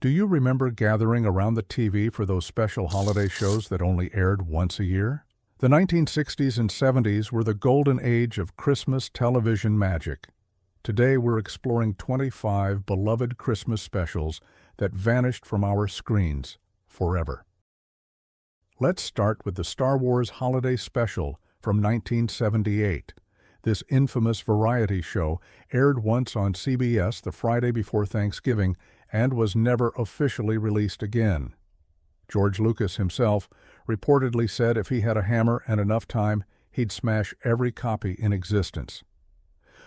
Do you remember gathering around the TV for those special holiday shows that only aired once a year? The 1960s and 70s were the golden age of Christmas television magic. Today we're exploring 25 beloved Christmas specials that vanished from our screens forever. Let's start with the Star Wars Holiday Special from 1978. This infamous variety show aired once on CBS the Friday before Thanksgiving and was never officially released again. George Lucas himself reportedly said if he had a hammer and enough time, he'd smash every copy in existence.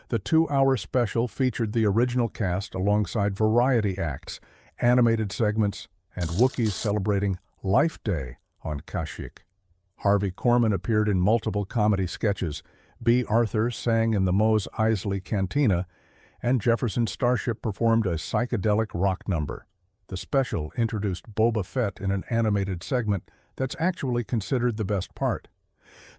The 2-hour special featured the original cast alongside variety acts, animated segments, and Wookiees celebrating Life Day on Kashyyyk. Harvey Korman appeared in multiple comedy sketches, B. Arthur sang in the Mos Eisley Cantina, and Jefferson Starship performed a psychedelic rock number. The special introduced Boba Fett in an animated segment that's actually considered the best part.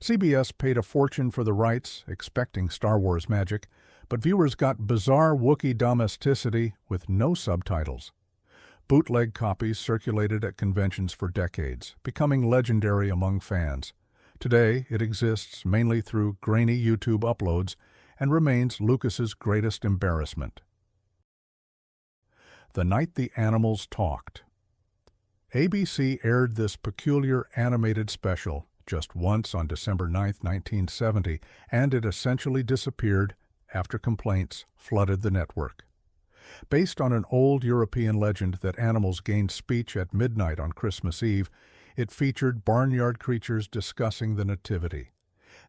CBS paid a fortune for the rights, expecting Star Wars magic, but viewers got bizarre Wookiee domesticity with no subtitles. Bootleg copies circulated at conventions for decades, becoming legendary among fans. Today, it exists mainly through grainy YouTube uploads and remains Lucas's greatest embarrassment. The Night the Animals Talked. ABC aired this peculiar animated special just once on December 9, 1970, and it essentially disappeared after complaints flooded the network. Based on an old European legend that animals gained speech at midnight on Christmas Eve, it featured barnyard creatures discussing the nativity.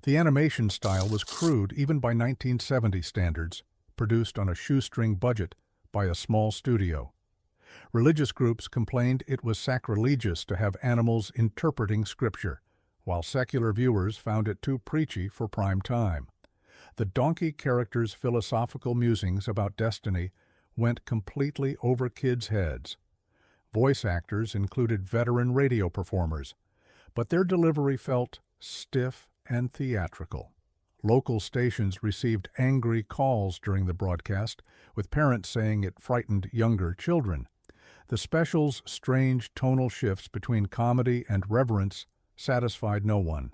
The animation style was crude even by 1970 standards, produced on a shoestring budget by a small studio. Religious groups complained it was sacrilegious to have animals interpreting scripture, while secular viewers found it too preachy for prime time. The donkey character's philosophical musings about destiny went completely over kids' heads. Voice actors included veteran radio performers, but their delivery felt stiff and theatrical. Local stations received angry calls during the broadcast, with parents saying it frightened younger children. The special's strange tonal shifts between comedy and reverence satisfied no one.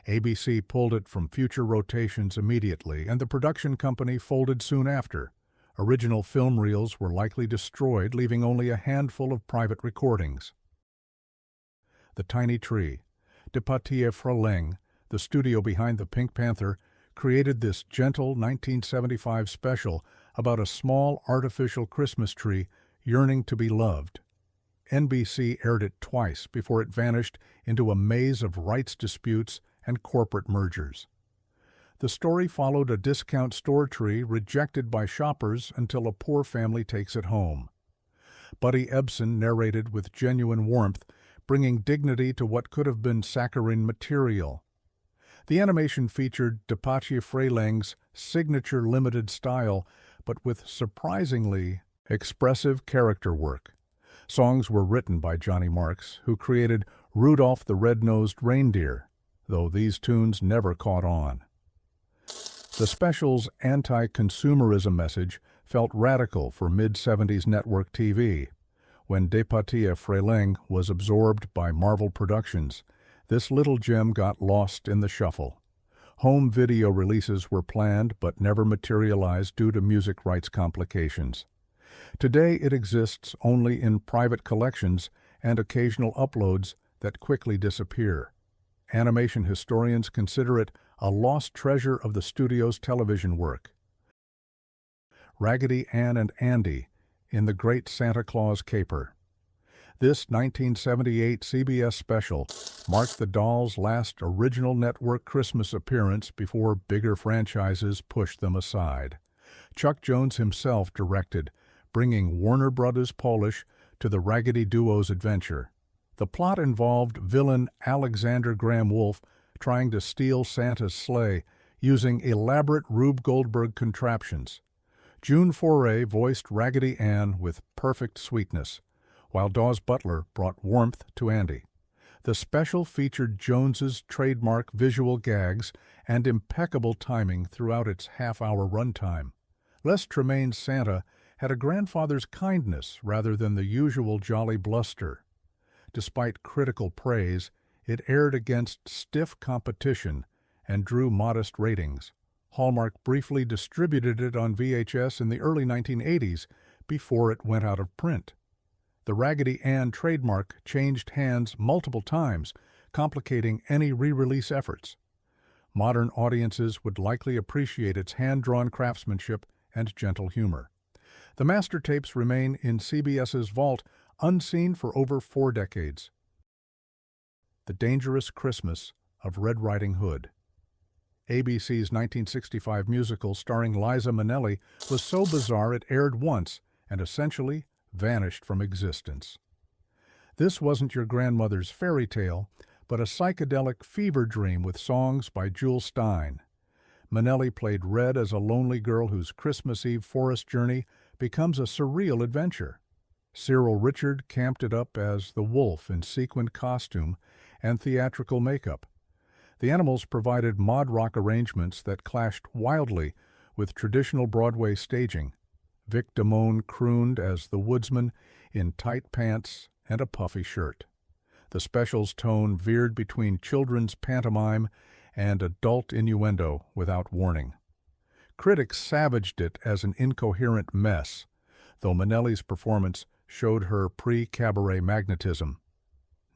ABC pulled it from future rotations immediately, and the production company folded soon after. Original film reels were likely destroyed, leaving only a handful of private recordings. The Tiny Tree. De Patier Freleng, the studio behind The Pink Panther, created this gentle 1975 special about a small artificial Christmas tree yearning to be loved. NBC aired it twice before it vanished into a maze of rights disputes and corporate mergers. The story followed a discount store tree rejected by shoppers until a poor family takes it home. Buddy Ebsen narrated with genuine warmth, bringing dignity to what could have been saccharine material. The animation featured De Patier Freleng's signature limited style, but with surprisingly expressive character work. Songs were written by Johnny Marks, who created Rudolph the Red-Nosed Reindeer, though these tunes never caught on. The special's anti-consumerism message felt radical for mid-70s network TV. When De Patier Freleng was absorbed by Marvel Productions, this little gem got lost in the shuffle. Home video releases were planned but never materialized due to music rights complications. Today it exists only in private collections and occasional uploads that quickly disappear. Animation historians consider it a lost treasure of the studio's television work. Raggedy Ann and Andy in The Great Santa Claus Caper. This 1978 CBS special marked the doll's last original network Christmas appearance before bigger franchises pushed them aside. Chuck Jones himself directed, bringing Warner Brothers Polish to the Raggedy duo's adventure. The plot involved villain Alexander Graham Wolfe trying to steal Santa's sleigh using elaborate Rube Goldberg contraptions. June Foray voiced Raggedy Ann with perfect sweetness, while Dawes Butler brought warmth to Andy. The special featured Jones's trademark visual gags and impeccable timing throughout its half-hour runtime. Les Tremayne's Santa had a grandfather's kindness rather than the usual jolly bluster. Despite critical praise, it aired against stiff competition and drew modest ratings. Hallmark briefly distributed it on VHS in the early 1980s before it went out of print. The Raggedy Ann trademark changed hands multiple times, complicating any re-release efforts. Modern audiences would likely appreciate its hand-drawn craftsmanship and gentle humor. The master tapes remain in CBS's vault, unseen for over 4 decades. The Dangerous Christmas of Red Riding Hood. ABC's 1965 musical starring Liza Minnelli was so bizarre it aired once and essentially vanished from existence. This wasn't your grandmother's fairy tale, but a psychedelic fever dream with songs by Jules Stein. Minnelli played Red as a lonely girl whose Christmas Eve forest journey becomes a surreal adventure. Cyril Ritchard camped it up as the wolf in sequined costume and theatrical makeup. The Animals provided mod rock arrangements that clashed wildly with traditional Broadway staging. Vic Damone crooned as the woodsman in tight pants and a puffy shirt. The special's tone veered between children's pantomime and adult innuendo without warning. Critics savaged it as an incoherent mess, though Minnelli's performance showed her pre-cabaret magnetism.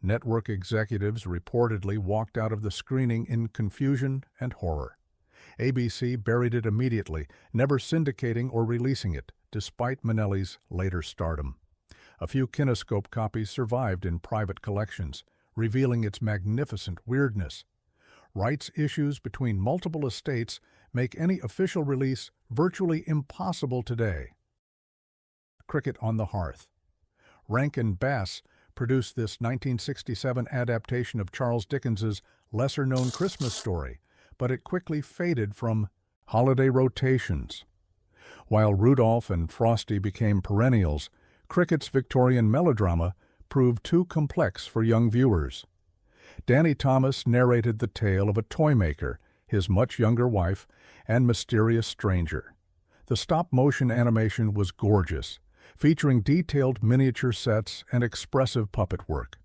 Network executives reportedly walked out of the screening in confusion and horror. ABC buried it immediately, never syndicating or releasing it, despite Minnelli's later stardom. A few kinescope copies survived in private collections, revealing its magnificent weirdness. Rights issues between multiple estates make any official release virtually impossible today. Cricket on the Hearth. Rankin Bass produced this 1967 adaptation of Charles Dickens's lesser-known Christmas story, but it quickly faded from holiday rotations. While Rudolph and Frosty became perennials, Cricket's Victorian melodrama proved too complex for young viewers. Danny Thomas narrated the tale of a toy maker, his much younger wife, and mysterious stranger. The stop-motion animation was gorgeous, featuring detailed miniature sets and expressive puppet work.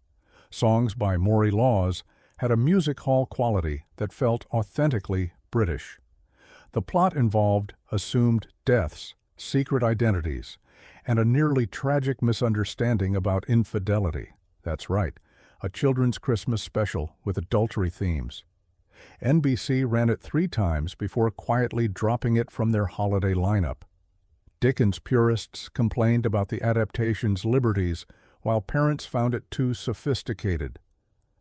Songs by Maury Laws had a music hall quality that felt authentically British. The plot involved assumed deaths, secret identities, and a nearly tragic misunderstanding about infidelity. That's right, a children's Christmas special with adultery themes. NBC ran it 3 times before quietly dropping it from their holiday lineup. Dickens purists complained about the adaptation's liberties, while parents found it too sophisticated.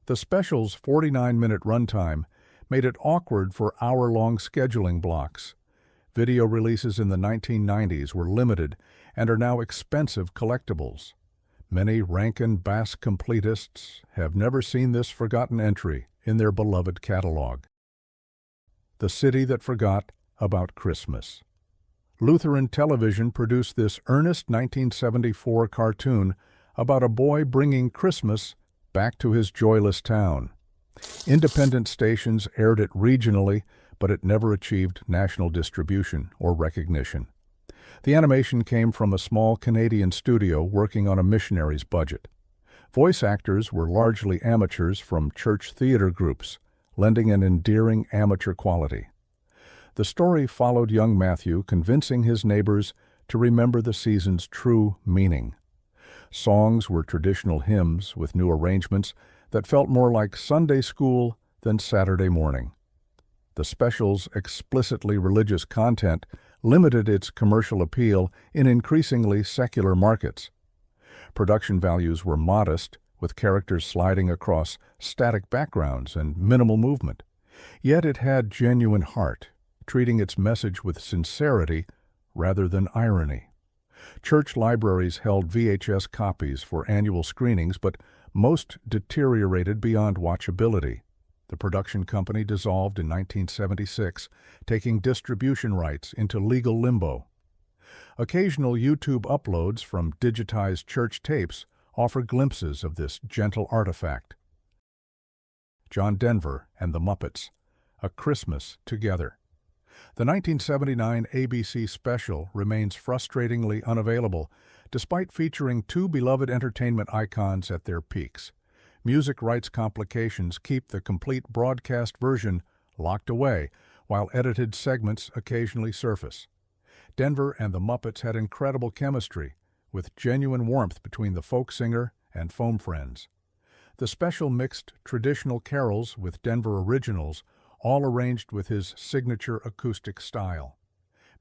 The special's 49-minute runtime made it awkward for hour-long scheduling blocks. Video releases in the 1990s were limited and are now expensive collectibles. Many Rankin Bass completists have never seen this forgotten entry in their beloved catalog. The City That Forgot About Christmas. Lutheran Television produced this earnest 1974 cartoon about a boy bringing Christmas back to his joyless town. Independent stations aired it regionally, but it never achieved national distribution or recognition. The animation came from a small Canadian studio working on a missionary's budget. Voice actors were largely amateurs from church theater groups, lending an endearing amateur quality. The story followed young Matthew convincing his neighbors to remember the season's true meaning. Songs were traditional hymns with new arrangements that felt more like Sunday school than Saturday morning. The special's explicitly religious content limited its commercial appeal in increasingly secular markets. Production values were modest, with characters sliding across static backgrounds and minimal movement. Yet it had genuine heart, treating its message with sincerity rather than irony. Church libraries held VHS copies for annual screenings, but most deteriorated beyond watchability. The production company dissolved in 1976, taking distribution rights into legal limbo. Occasional YouTube uploads from digitized church tapes offer glimpses of this gentle artifact. John Denver and the Muppets, A Christmas Together. The 1979 ABC special remains frustratingly unavailable, despite featuring two beloved entertainment icons at their peaks. Music rights complications keep the complete broadcast version locked away, while edited segments occasionally surface. Denver and the Muppets had incredible chemistry, with genuine warmth between the folk singer and foam friends. The special mixed traditional carols with Denver originals, all arranged with his signature acoustic style.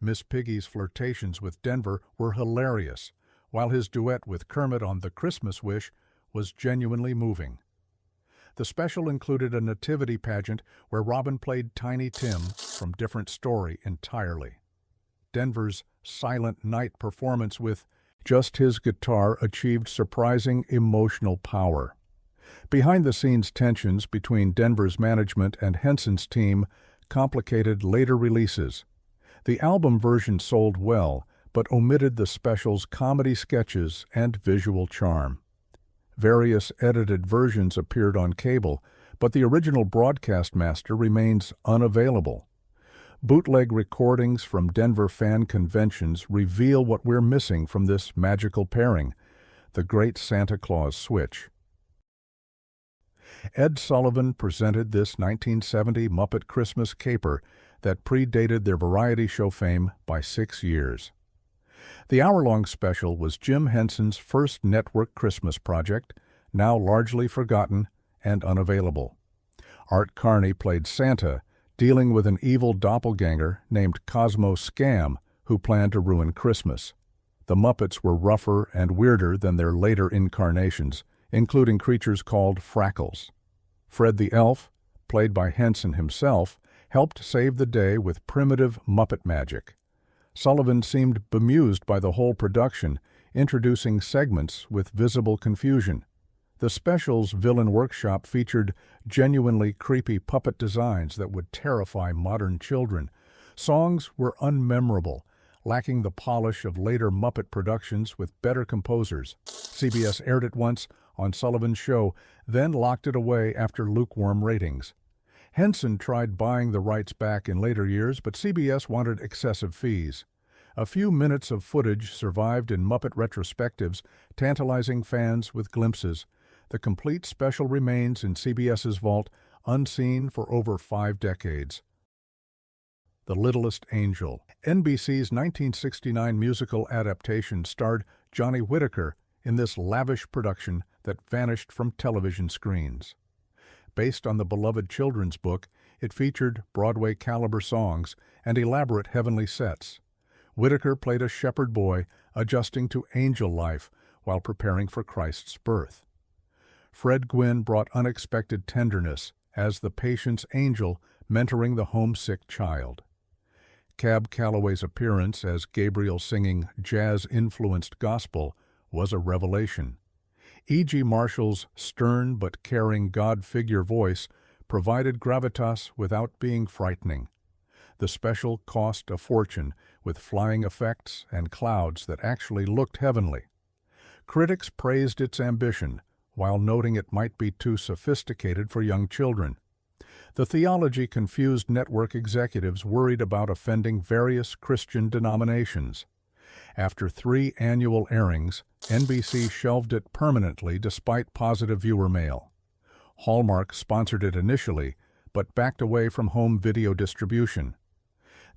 Miss Piggy's flirtations with Denver were hilarious, while his duet with Kermit on The Christmas Wish was genuinely moving. The special included a nativity pageant where Robin played Tiny Tim from Different Story entirely. Denver's Silent Night performance with just his guitar achieved surprising emotional power. Behind-the-scenes tensions between Denver's management and Henson's team complicated later releases. The album version sold well, but omitted the special's comedy sketches and visual charm. Various edited versions appeared on cable, but the original broadcast master remains unavailable. Bootleg recordings from Denver fan conventions reveal what we're missing from this magical pairing, the Great Santa Claus Switch. Ed Sullivan presented this 1970 Muppet Christmas caper that predated their variety show fame by 6 years. The hour-long special was Jim Henson's first network Christmas project, now largely forgotten and unavailable. Art Carney played Santa, dealing with an evil doppelganger named Cosmo Scam, who planned to ruin Christmas. The Muppets were rougher and weirder than their later incarnations, including creatures called Frackles. Fred the Elf, played by Henson himself, helped save the day with primitive Muppet magic. Sullivan seemed bemused by the whole production, introducing segments with visible confusion. The special's villain workshop featured genuinely creepy puppet designs that would terrify modern children. Songs were unmemorable, lacking the polish of later Muppet productions with better composers. CBS aired it once on Sullivan's show, then locked it away after lukewarm ratings. Henson tried buying the rights back in later years, but CBS wanted excessive fees. A few minutes of footage survived in Muppet retrospectives, tantalizing fans with glimpses. The complete special remains in CBS's vault, unseen for over 5 decades. The Littlest Angel. NBC's 1969 musical adaptation starred Johnny Whitaker in this lavish production that vanished from television screens. Based on the beloved children's book, it featured Broadway-caliber songs and elaborate heavenly sets. Whitaker played a shepherd boy adjusting to angel life while preparing for Christ's birth. Fred Gwynne brought unexpected tenderness as the patient's angel mentoring the homesick child. Cab Calloway's appearance as Gabriel singing jazz-influenced gospel was a revelation. E.G. Marshall's stern but caring God figure voice provided gravitas without being frightening. The special cost a fortune, with flying effects and clouds that actually looked heavenly. Critics praised its ambition, while noting it might be too sophisticated for young children. The theology confused network executives worried about offending various Christian denominations. After 3 annual airings, NBC shelved it permanently despite positive viewer mail. Hallmark sponsored it initially, but backed away from home video distribution.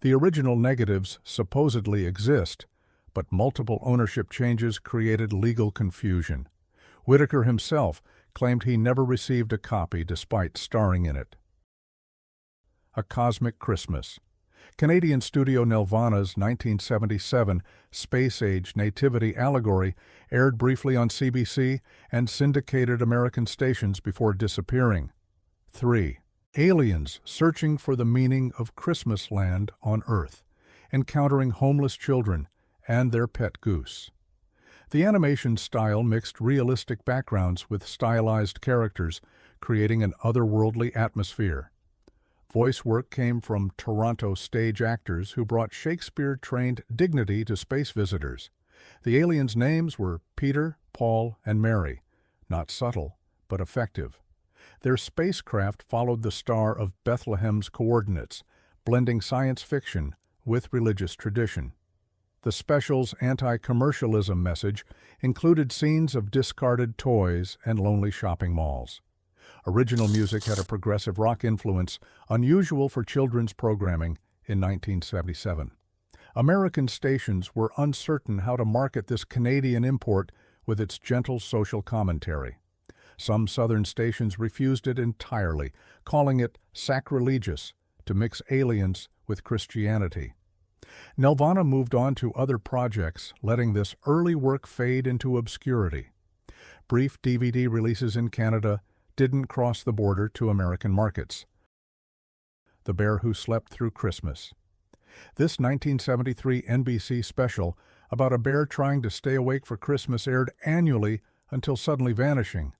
The original negatives supposedly exist, but multiple ownership changes created legal confusion. Whitaker himself claimed he never received a copy despite starring in it. A Cosmic Christmas. Canadian studio Nelvana's 1977 space-age nativity allegory aired briefly on CBC and syndicated American stations before disappearing. 3. Aliens searching for the meaning of Christmas land on Earth, encountering homeless children and their pet goose. The animation style mixed realistic backgrounds with stylized characters, creating an otherworldly atmosphere. Voice work came from Toronto stage actors who brought Shakespeare-trained dignity to space visitors. The aliens' names were Peter, Paul, and Mary. Not subtle, but effective. Their spacecraft followed the star of Bethlehem's coordinates, blending science fiction with religious tradition. The special's anti-commercialism message included scenes of discarded toys and lonely shopping malls. Original music had a progressive rock influence, unusual for children's programming in 1977. American stations were uncertain how to market this Canadian import with its gentle social commentary. Some southern stations refused it entirely, calling it sacrilegious to mix aliens with Christianity. Nelvana moved on to other projects, letting this early work fade into obscurity. Brief DVD releases in Canada didn't cross the border to American markets. The Bear Who Slept Through Christmas. This 1973 NBC special about a bear trying to stay awake for Christmas aired annually until suddenly vanishing.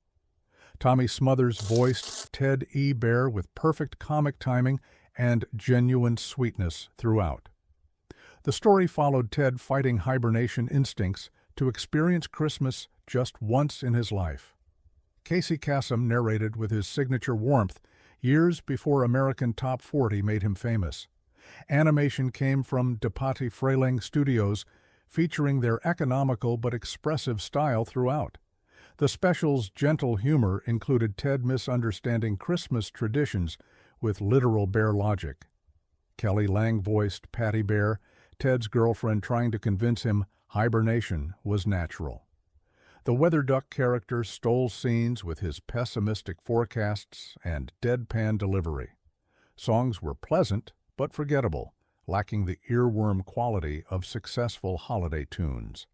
Tommy Smothers voiced Ted E. Bear with perfect comic timing and genuine sweetness throughout. The story followed Ted fighting hibernation instincts to experience Christmas just once in his life. Casey Kasem narrated with his signature warmth years before American Top 40 made him famous. Animation came from DePatie Freleng Studios, featuring their economical but expressive style throughout. The special's gentle humor included Ted misunderstanding Christmas traditions with literal bear logic. Kelly Lang voiced Patty Bear, Ted's girlfriend, trying to convince him hibernation was natural. The Weather Duck character stole scenes with his pessimistic forecasts and deadpan delivery. Songs were pleasant but forgettable, lacking the earworm quality of successful holiday tunes.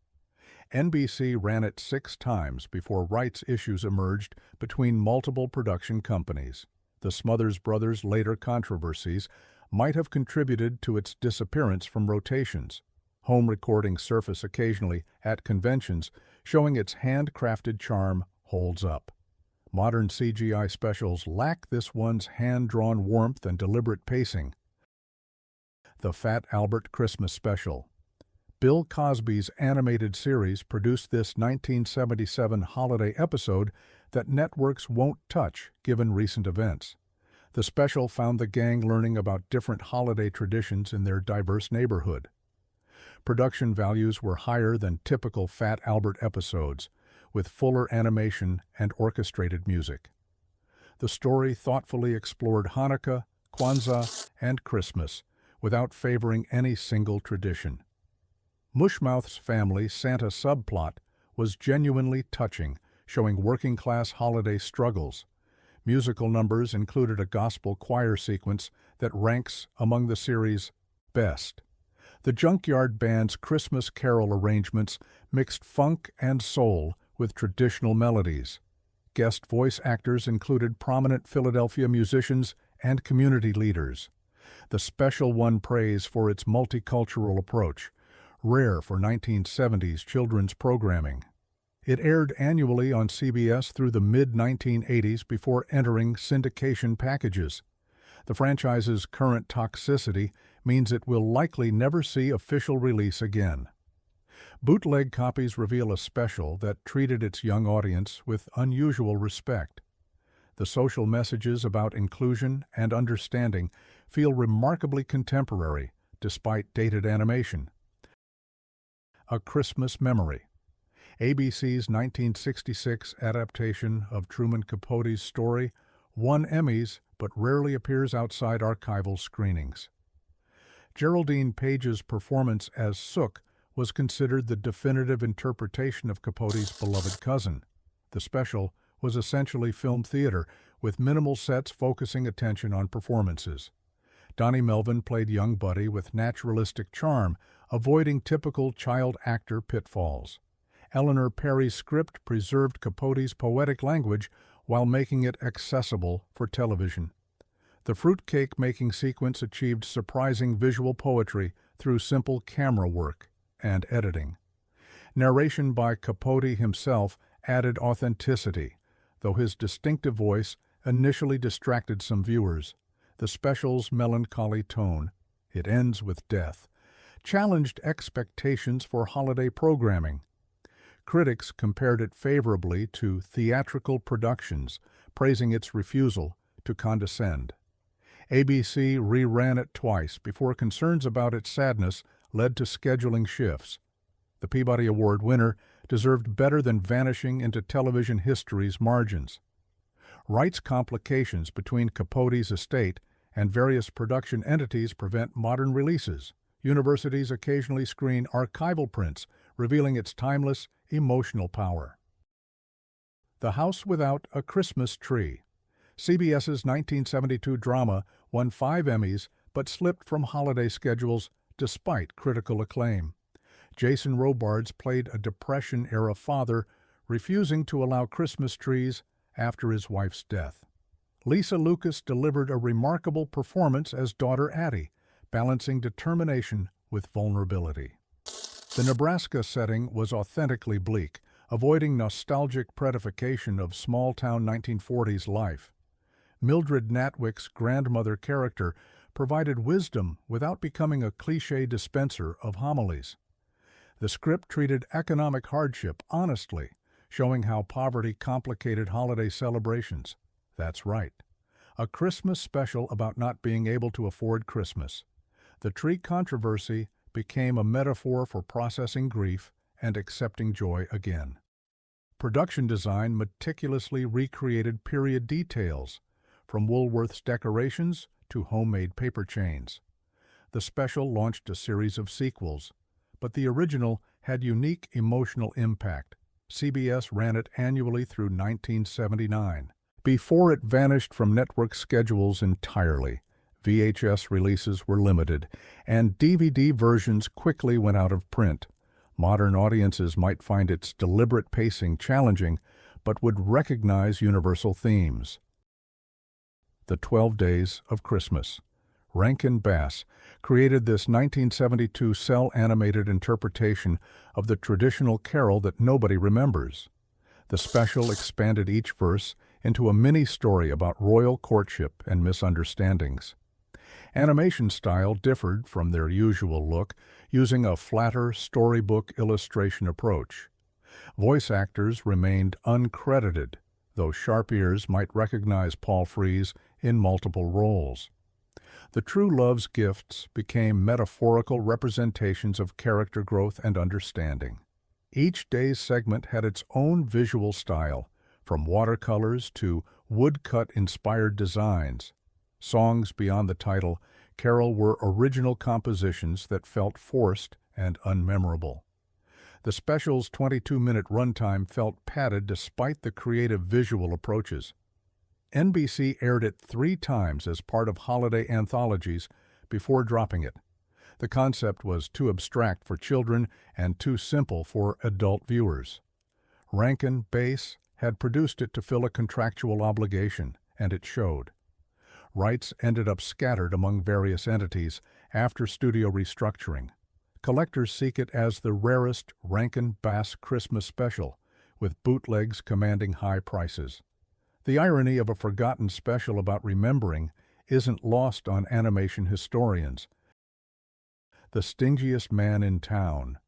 NBC ran it 6 times before rights issues emerged between multiple production companies. The Smothers Brothers' later controversies might have contributed to its disappearance from rotations. Home recordings surface occasionally at conventions, showing its handcrafted charm holds up. Modern CGI specials lack this one's hand-drawn warmth and deliberate pacing. The Fat Albert Christmas Special. Bill Cosby's animated series produced this 1977 holiday episode that networks won't touch given recent events. The special found the gang learning about different holiday traditions in their diverse neighborhood. Production values were higher than typical Fat Albert episodes, with fuller animation and orchestrated music. The story thoughtfully explored Hanukkah, Kwanzaa, and Christmas, without favoring any single tradition. Mushmouth's family Santa subplot was genuinely touching, showing working-class holiday struggles. Musical numbers included a gospel choir sequence that ranks among the series' best. The Junkyard Band's Christmas carol arrangements mixed funk and soul with traditional melodies. Guest voice actors included prominent Philadelphia musicians and community leaders. The special won praise for its multicultural approach, rare for 1970s children's programming. It aired annually on CBS through the mid-1980s before entering syndication packages. The franchise's current toxicity means it will likely never see official release again. Bootleg copies reveal a special that treated its young audience with unusual respect. The social messages about inclusion and understanding feel remarkably contemporary, despite dated animation. A Christmas Memory. ABC's 1966 adaptation of Truman Capote's story won Emmys but rarely appears outside archival screenings. Geraldine Page's performance as Sook was considered the definitive interpretation of Capote's beloved cousin. The special was essentially film theater, with minimal sets focusing attention on performances. Donnie Melvin played young Buddy with naturalistic charm, avoiding typical child actor pitfalls. Eleanor Perry's script preserved Capote's poetic language while making it accessible for television. The fruitcake-making sequence achieved surprising visual poetry through simple camera work and editing. Narration by Capote himself added authenticity, though his distinctive voice initially distracted some viewers. The special's melancholy tone, "It ends with death," challenged expectations for holiday programming. Critics compared it favorably to theatrical productions, praising its refusal to condescend. ABC reran it twice before concerns about its sadness led to scheduling shifts. The Peabody Award winner deserved better than vanishing into television history's margins. Rights complications between Capote's estate and various production entities prevent modern releases. Universities occasionally screen archival prints, revealing its timeless, emotional power. The House Without a Christmas Tree. CBS's 1972 drama won 5 Emmys but slipped from holiday schedules despite critical acclaim. Jason Robards played a Depression-era father, refusing to allow Christmas trees after his wife's death. Lisa Lucas delivered a remarkable performance as daughter Addie, balancing determination with vulnerability. The Nebraska setting was authentically bleak, avoiding nostalgic predification of small-town 1940s life. Mildred Natwick's grandmother character provided wisdom without becoming a cliché dispenser of homilies. The script treated economic hardship honestly, showing how poverty complicated holiday celebrations. That's right, a Christmas special about not being able to afford Christmas. The tree controversy became a metaphor for processing grief and accepting joy again. Production design meticulously recreated period details, from Woolworth's decorations to homemade paper chains. The special launched a series of sequels, but the original had unique emotional impact. CBS ran it annually through 1979. Before it vanished from network schedules entirely, VHS releases were limited, and DVD versions quickly went out of print. Modern audiences might find its deliberate pacing challenging, but would recognize universal themes. The 12 Days of Christmas. Rankin Bass created this 1972 cel-animated interpretation of the traditional carol that nobody remembers. The special expanded each verse into a mini-story about royal courtship and misunderstandings. Animation style differed from their usual look, using a flatter storybook illustration approach. Voice actors remained uncredited, though sharp ears might recognize Paul Frees in multiple roles. The True Love's gifts became metaphorical representations of character growth and understanding. Each day's segment had its own visual style, from watercolors to woodcut-inspired designs. Songs beyond the title carol were original compositions that felt forced and unmemorable. The special's 22-minute runtime felt padded despite the creative visual approaches. NBC aired it 3 times as part of holiday anthologies before dropping it. The concept was too abstract for children and too simple for adult viewers. Rankin Bass had produced it to fill a contractual obligation, and it showed. Rights ended up scattered among various entities after studio restructuring. Collectors seek it as the rarest Rankin Bass Christmas special, with bootlegs commanding high prices. The irony of a forgotten special about remembering isn't lost on animation historians. The Stingiest Man in Town.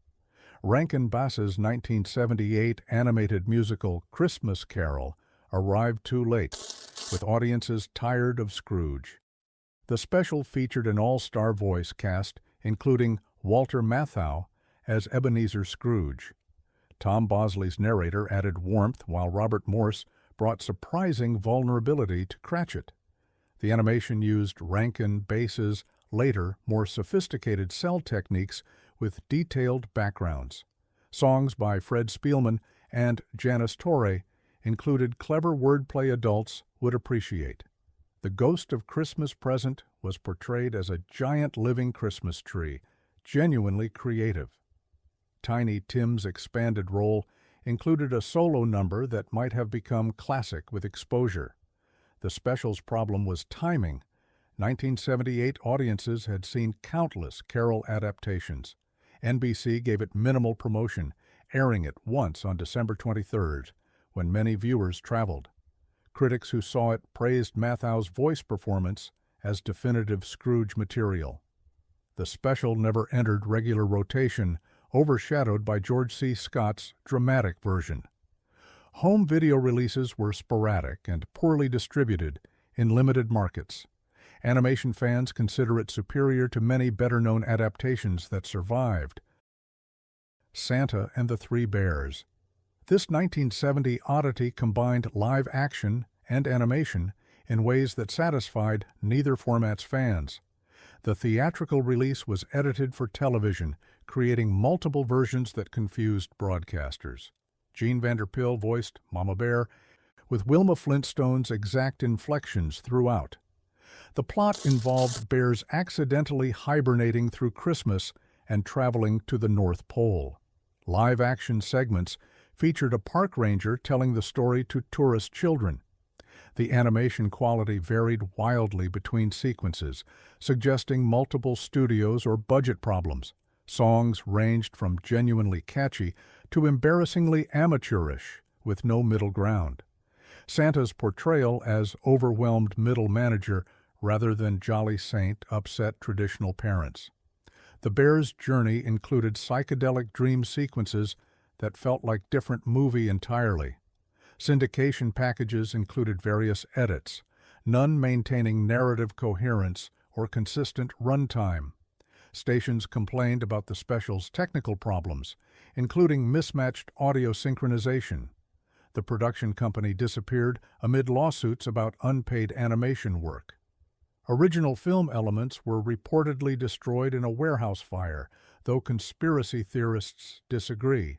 Rankin Bass's 1978 animated musical Christmas Carol arrived too late, with audiences tired of Scrooge. The special featured an all-star voice cast, including Walter Matthau as Ebenezer Scrooge. Tom Bosley's narrator added warmth, while Robert Morse brought surprising vulnerability to Cratchit. The animation used Rankin Bass's later, more sophisticated cell techniques with detailed backgrounds. Songs by Fred Spielman and Janice Torre included clever wordplay adults would appreciate. The ghost of Christmas Present was portrayed as a giant living Christmas tree, genuinely creative. Tiny Tim's expanded role included a solo number that might have become classic with exposure. The special's problem was timing. 1978 audiences had seen countless carol adaptations. NBC gave it minimal promotion, airing it once on December 23rd, when many viewers traveled. Critics who saw it praised Matthau's voice performance as definitive Scrooge material. The special never entered regular rotation, overshadowed by George C. Scott's dramatic version. Home video releases were sporadic and poorly distributed in limited markets. Animation fans consider it superior to many better-known adaptations that survived. Santa and the Three Bears. This 1970 oddity combined live action and animation in ways that satisfied neither format's fans. The theatrical release was edited for television, creating multiple versions that confused broadcasters. Jean Vanderpil voiced Mama Bear, with Wilma Flintstone's exact inflections throughout. The plot involved bears accidentally hibernating through Christmas and traveling to the North Pole. Live-action segments featured a park ranger telling the story to tourist children. The animation quality varied wildly between sequences, suggesting multiple studios or budget problems. Songs ranged from genuinely catchy to embarrassingly amateurish, with no middle ground. Santa's portrayal as overwhelmed middle manager rather than jolly saint upset traditional parents. The bear's journey included psychedelic dream sequences that felt like different movie entirely. Syndication packages included various edits, none maintaining narrative coherence or consistent runtime. Stations complained about the special's technical problems, including mismatched audio synchronization. The production company disappeared amid lawsuits about unpaid animation work. Original film elements were reportedly destroyed in a warehouse fire, though conspiracy theorists disagree.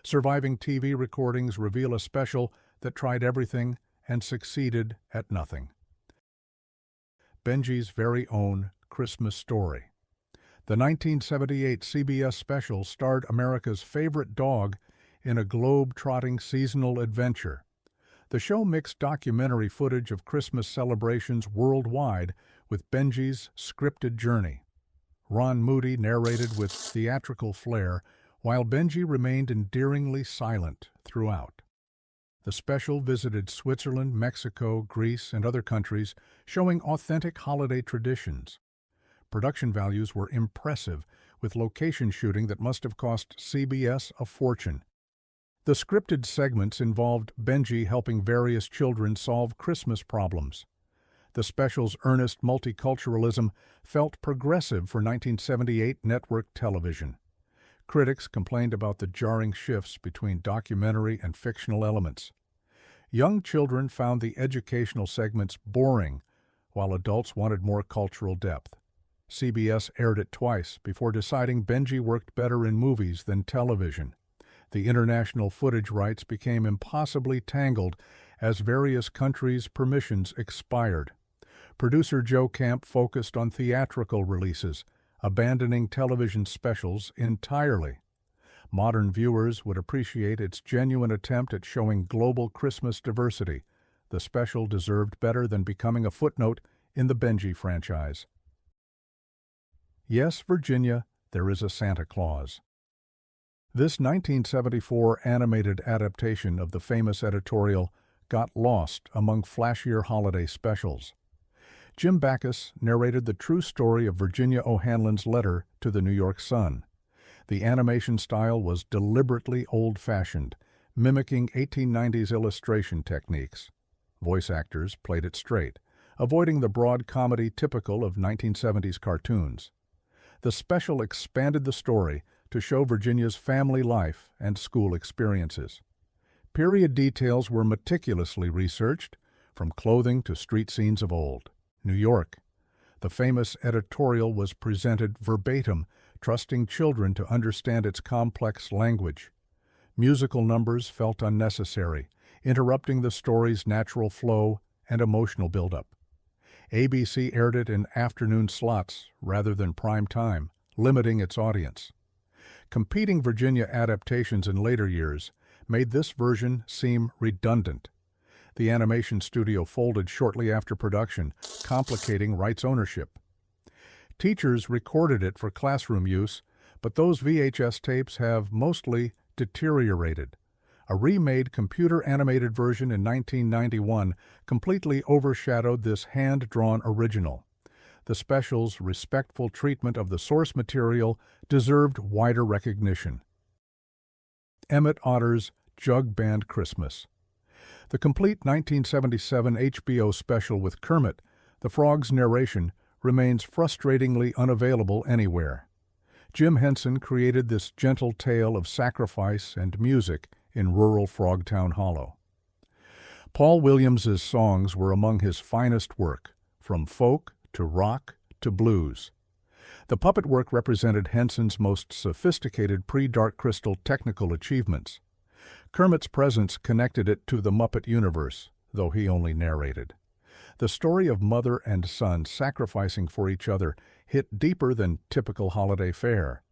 Surviving TV recordings reveal a special that tried everything and succeeded at nothing. Benji's very own Christmas story. The 1978 CBS special starred America's favorite dog in a globe-trotting seasonal adventure. The show mixed documentary footage of Christmas celebrations worldwide with Benji's scripted journey. Ron Moody narrated with theatrical flair, while Benji remained endearingly silent throughout. The special visited Switzerland, Mexico, Greece, and other countries, showing authentic holiday traditions. Production values were impressive, with location shooting that must have cost CBS a fortune. The scripted segments involved Benji helping various children solve Christmas problems. The special's earnest multiculturalism felt progressive for 1978 network television. Critics complained about the jarring shifts between documentary and fictional elements. Young children found the educational segments boring, while adults wanted more cultural depth. CBS aired it twice before deciding Benji worked better in movies than television. The international footage rights became impossibly tangled as various countries' permissions expired. Producer Joe Camp focused on theatrical releases, abandoning television specials entirely. Modern viewers would appreciate its genuine attempt at showing global Christmas diversity. The special deserved better than becoming a footnote in the Benji franchise. Yes, Virginia, there is a Santa Claus. This 1974 animated adaptation of the famous editorial got lost among flashier holiday specials. Jim Backus narrated the true story of Virginia O'Hanlon's letter to the New York Sun. The animation style was deliberately old-fashioned, mimicking 1890s illustration techniques. Voice actors played it straight, avoiding the broad comedy typical of 1970s cartoons. The special expanded the story to show Virginia's family life and school experiences. Period details were meticulously researched, from clothing to street scenes of old. New York. The famous editorial was presented verbatim, trusting children to understand its complex language. Musical numbers felt unnecessary, interrupting the story's natural flow and emotional buildup. ABC aired it in afternoon slots rather than prime time, limiting its audience. Competing Virginia adaptations in later years made this version seem redundant. The animation studio folded shortly after production, complicating rights ownership. Teachers recorded it for classroom use, but those VHS tapes have mostly deteriorated. A remade computer-animated version in 1991 completely overshadowed this hand-drawn original. The special's respectful treatment of the source material deserved wider recognition. Emmet Otter's Jug-Band Christmas. The complete 1977 HBO special with Kermit, The frog's narration remains frustratingly unavailable anywhere. Jim Henson created this gentle tale of sacrifice and music in rural Frogtown Hollow. Paul Williams's songs were among his finest work, from folk to rock to blues. The puppet work represented Henson's most sophisticated pre-Dark Crystal technical achievements. Kermit's presence connected it to the Muppet universe, though he only narrated. The story of mother and son sacrificing for each other hit deeper than typical holiday fare.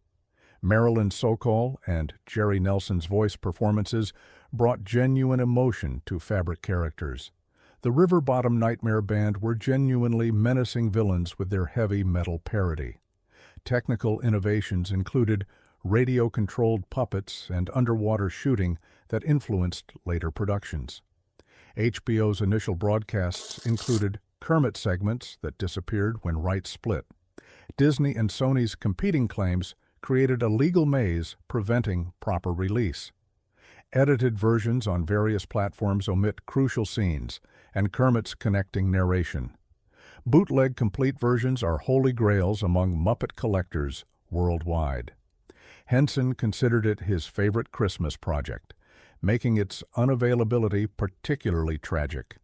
Marilyn Sokol and Jerry Nelson's voice performances brought genuine emotion to fabric characters. The River Bottom Nightmare Band were genuinely menacing villains with their heavy metal parody. Technical innovations included radio-controlled puppets and underwater shooting that influenced later productions. HBO's initial broadcasts included Kermit segments that disappeared when rights split. Disney and Sony's competing claims created a legal maze preventing proper release. Edited versions on various platforms omit crucial scenes and Kermit's connecting narration. Bootleg complete versions are holy grails among Muppet collectors worldwide. Henson considered it his favorite Christmas project, making its unavailability particularly tragic.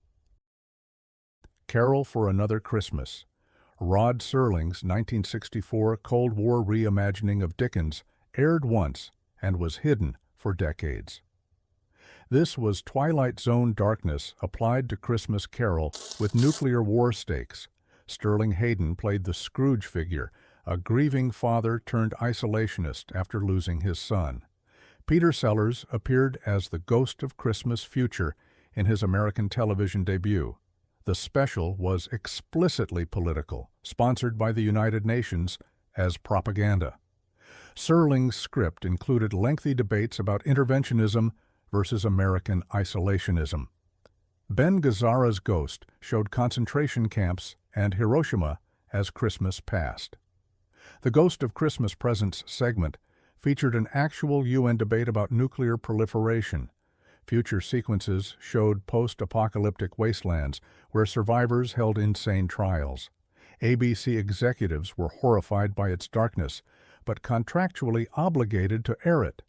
Carol for Another Christmas. Rod Serling's 1964 Cold War reimagining of Dickens aired once and was hidden for decades. This was Twilight Zone darkness applied to Christmas Carol with nuclear war stakes. Sterling Hayden played the Scrooge figure, a grieving father turned isolationist after losing his son. Peter Sellers appeared as the Ghost of Christmas Future in his American television debut. The special was explicitly political, sponsored by the United Nations as propaganda. Serling's script included lengthy debates about interventionism versus American isolationism. Ben Gazzara's Ghost showed concentration camps and Hiroshima as Christmas passed. The Ghost of Christmas Presents segment featured an actual UN debate about nuclear proliferation. Future sequences showed post-apocalyptic wastelands where survivors held insane trials. ABC executives were horrified by its darkness, but contractually obligated to air it.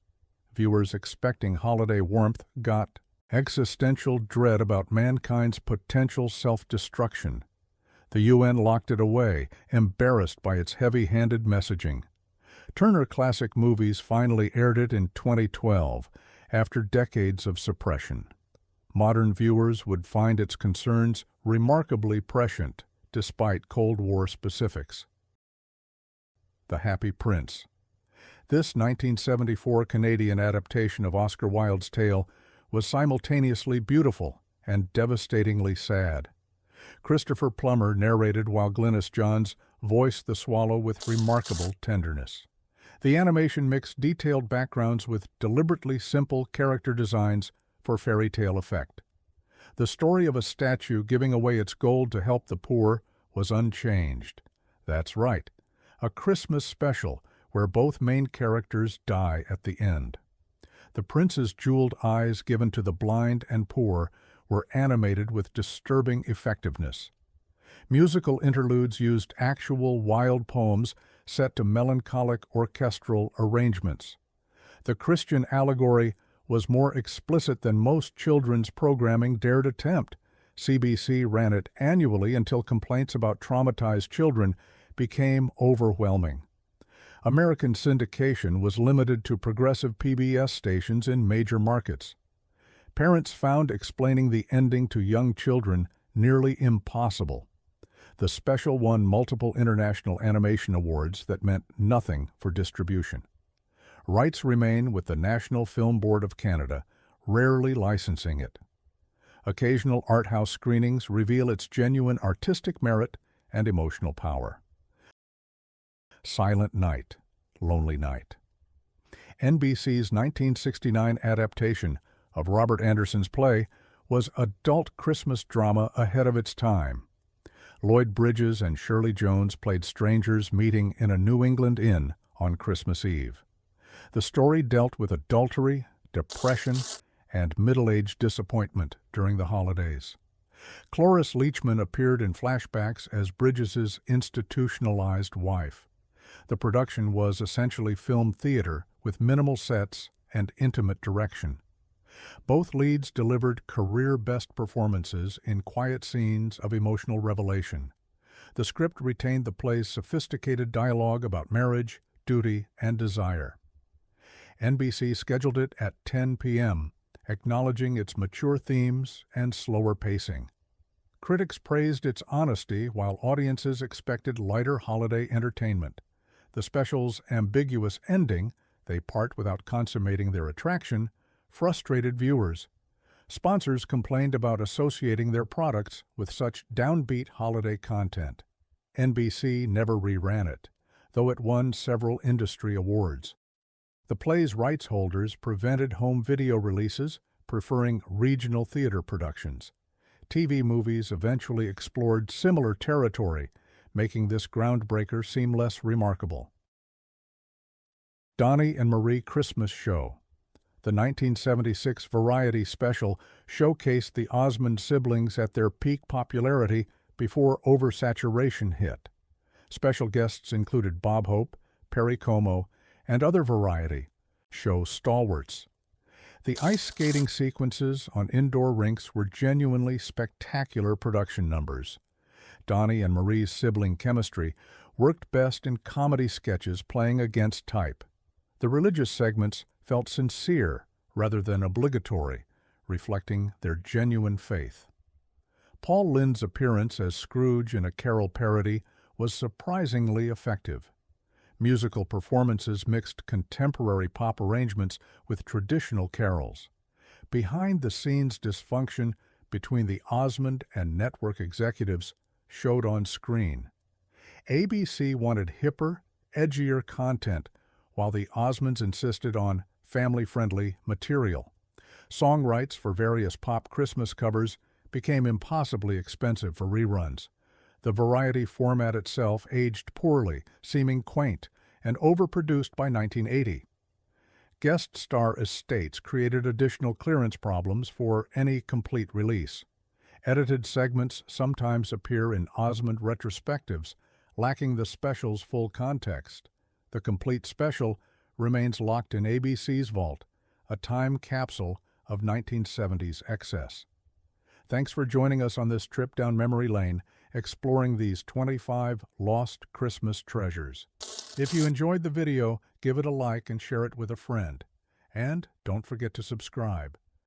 Viewers expecting holiday warmth got existential dread about mankind's potential self-destruction. The UN locked it away, embarrassed by its heavy-handed messaging. Turner Classic Movies finally aired it in 2012, after decades of suppression. Modern viewers would find its concerns remarkably prescient, despite Cold War specifics. The Happy Prince. This 1974 Canadian adaptation of Oscar Wilde's tale was simultaneously beautiful and devastatingly sad. Christopher Plummer narrated while Glynis Johns voiced the swallow with remarkable tenderness. The animation mixed detailed backgrounds with deliberately simple character designs for fairy tale effect. The story of a statue giving away its gold to help the poor was unchanged. That's right, a Christmas special where both main characters die at the end. The prince's jeweled eyes given to the blind and poor were animated with disturbing effectiveness. Musical interludes used actual wild poems set to melancholic orchestral arrangements. The Christian allegory was more explicit than most children's programming dared attempt. CBC ran it annually until complaints about traumatized children became overwhelming. American syndication was limited to progressive PBS stations in major markets. Parents found explaining the ending to young children nearly impossible. The special won multiple international animation awards that meant nothing for distribution. Rights remain with the National Film Board of Canada, rarely licensing it. Occasional art house screenings reveal its genuine artistic merit and emotional power. Silent Night, Lonely Night. NBC's 1969 adaptation of Robert Anderson's play was adult Christmas drama ahead of its time. Lloyd Bridges and Shirley Jones played strangers meeting in a New England inn on Christmas Eve. The story dealt with adultery, depression, and middle-aged disappointment during the holidays. Cloris Leachman appeared in flashbacks as Bridges's institutionalized wife. The production was essentially film theater with minimal sets and intimate direction. Both leads delivered career-best performances in quiet scenes of emotional revelation. The script retained the play's sophisticated dialogue about marriage, duty, and desire. NBC scheduled it at 10 p.m., acknowledging its mature themes and slower pacing. Critics praised its honesty while audiences expected lighter holiday entertainment. The special's ambiguous ending, they part without consummating their attraction, frustrated viewers. Sponsors complained about associating their products with such downbeat holiday content. NBC never reran it, though it won several industry awards. The play's rights holders prevented home video releases, preferring regional theater productions. TV movies eventually explored similar territory, making this groundbreaker seem less remarkable. Donnie and Marie Christmas Show. The 1976 Variety special showcased the Osmond siblings at their peak popularity before oversaturation hit. Special guests included Bob Hope, Perry Como, and other Variety show stalwarts. The ice skating sequences on indoor rinks were genuinely spectacular production numbers. Donnie and Marie's sibling chemistry worked best in comedy sketches playing against type. The religious segments felt sincere rather than obligatory, reflecting their genuine faith. Paul Lynde's appearance as Scrooge in a Carol parody was surprisingly effective. Musical performances mixed contemporary pop arrangements with traditional carols. Behind-the-scenes dysfunction between the Osmond and network executives showed on screen. ABC wanted hipper, edgier content, while the Osmonds insisted on family-friendly material. Song rights for various pop Christmas covers became impossibly expensive for reruns. The Variety format itself aged poorly, seeming quaint, and overproduced by 1980. Guest star estates created additional clearance problems for any complete release. Edited segments sometimes appear in Osmond retrospectives, lacking the special's full context. The complete special remains locked in ABC's vault, a time capsule of 1970s excess. Thanks for joining us on this trip down memory lane, exploring these 25 lost Christmas treasures. If you enjoyed the video, give it a like and share it with a friend. And don't forget to subscribe.